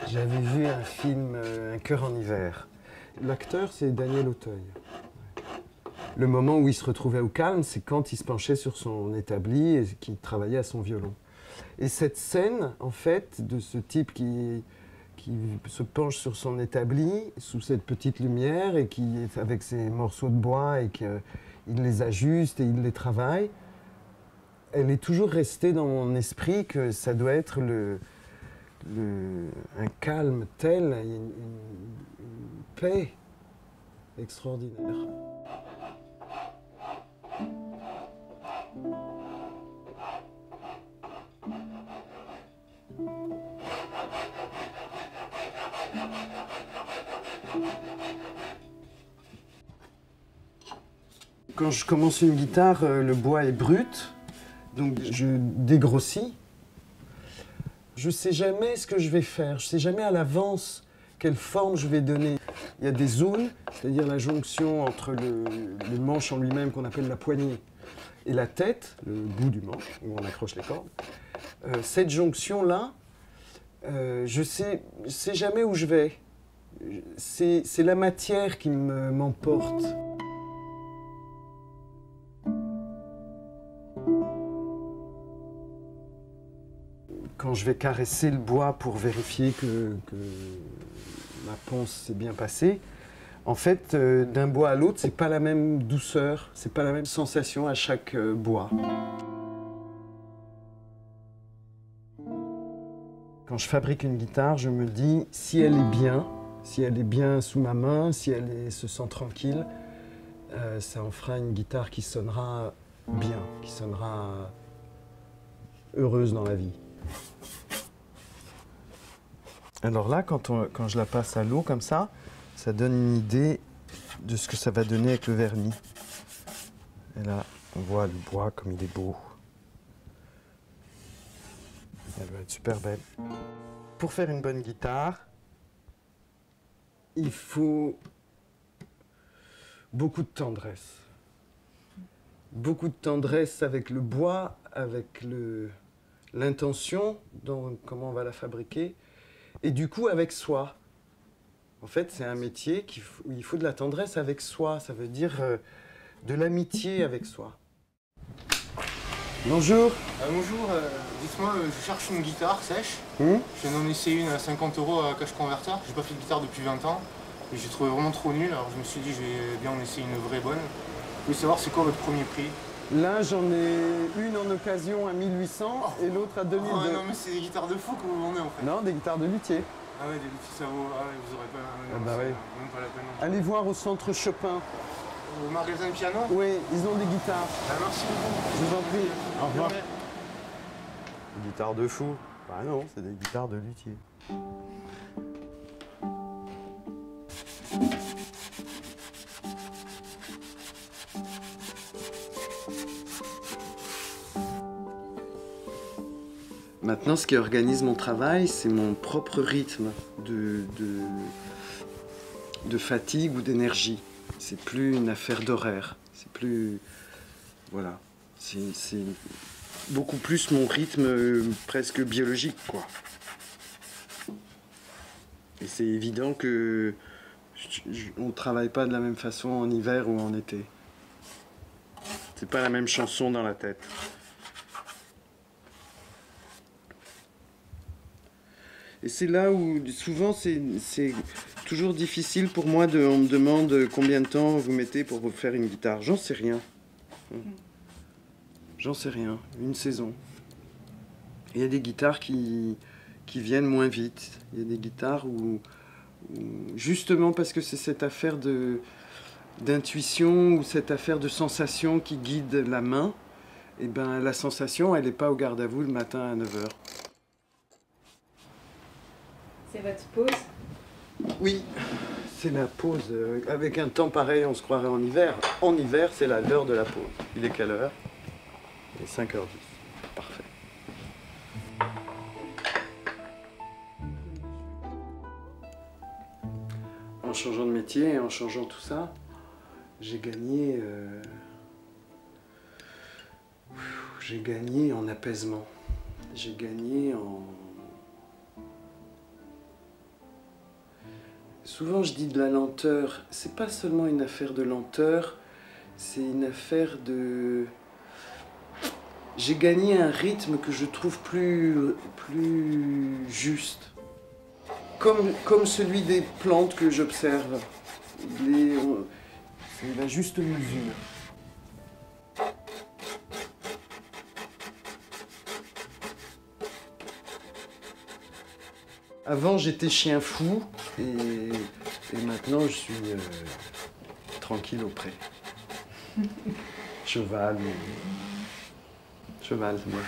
J'avais vu un film, Un cœur en hiver. L'acteur, c'est Daniel Auteuil. Le moment où il se retrouvait au calme, c'est quand il se penchait sur son établi et qu'il travaillait à son violon. Et cette scène, en fait, de ce type qui se penche sur son établi, sous cette petite lumière, et qui est avec ses morceaux de bois, et qu'il les ajuste et il les travaille, elle est toujours restée dans mon esprit que ça doit être un calme tel, une paix extraordinaire. Quand je commence une guitare, le bois est brut, donc je dégrossis. Je ne sais jamais ce que je vais faire, je ne sais jamais à l'avance quelle forme je vais donner. Il y a des zones, c'est-à-dire la jonction entre le manche en lui-même qu'on appelle la poignée et la tête, le bout du manche où on accroche les cordes. Cette jonction-là, je sais jamais où je vais. C'est la matière qui m'emporte. Quand je vais caresser le bois pour vérifier que ma ponce s'est bien passée, en fait, d'un bois à l'autre, c'est pas la même douceur, c'est pas la même sensation à chaque bois. Quand je fabrique une guitare, je me dis, si elle est bien sous ma main, si elle se sent tranquille, ça en fera une guitare qui sonnera bien, qui sonnera heureuse dans la vie. Alors là, quand je la passe à l'eau comme ça donne une idée de ce que ça va donner avec le vernis. Et là, on voit le bois comme il est beau. Elle va être super belle. Pour faire une bonne guitare, il faut beaucoup de tendresse. Beaucoup de tendresse avec le bois, avec l'intention, comment on va la fabriquer, et du coup avec soi. En fait, c'est un métier où il faut de la tendresse avec soi, ça veut dire de l'amitié avec soi. Bonjour. Bonjour, dites-moi, je cherche une guitare sèche. Je viens d'en essayer une à 50 € à Cash Converter. J'ai pas fait de guitare depuis 20 ans et j'ai trouvé vraiment trop nul. Alors je me suis dit, je vais bien en essayer une vraie bonne. Je voulais savoir c'est quoi votre premier prix? Là, j'en ai une en occasion à 1800 et l'autre à 2002. Oh, non, mais c'est des guitares de fou que vous vendez en fait. Non, des guitares de luthier. Ah ouais, des luthiers, ça vaut. Ah ouais, vous aurez pas. Non, bah ouais. Même pas la peine. Allez voir au centre Chopin. Au magasin de piano? Oui, ils ont des guitares. Ah, merci beaucoup. Je vous en prie. Au revoir. Des guitares de fou. Bah non, c'est des guitares de luthier. Maintenant, ce qui organise mon travail, c'est mon propre rythme de fatigue ou d'énergie. C'est plus une affaire d'horaire. C'est plus... Voilà. C'est beaucoup plus mon rythme presque biologique, quoi. Et c'est évident que on ne travaille pas de la même façon en hiver ou en été. C'est pas la même chanson dans la tête. Et c'est là où souvent c'est toujours difficile pour moi on me demande combien de temps vous mettez pour vous faire une guitare. J'en sais rien. J'en sais rien. Une saison. Il y a des guitares qui viennent moins vite. Il y a des guitares où justement parce que c'est cette affaire d'intuition ou cette affaire de sensation qui guide la main, et ben la sensation elle n'est pas au garde à vous le matin à 9 h. C'est votre pause? Oui, c'est la pause. Avec un temps pareil, on se croirait en hiver. En hiver, c'est l'heure de la pause. Il est quelle heure? Il est 5 h 10. Parfait. En changeant de métier et en changeant tout ça, j'ai gagné... J'ai gagné en apaisement. J'ai gagné en... Souvent je dis de la lenteur. C'est pas seulement une affaire de lenteur, c'est une affaire de... J'ai gagné un rythme que je trouve plus juste. Comme celui des plantes que j'observe. C'est la juste mesure. Avant, j'étais chien fou et maintenant, je suis tranquille auprès. Cheval, c'est moi.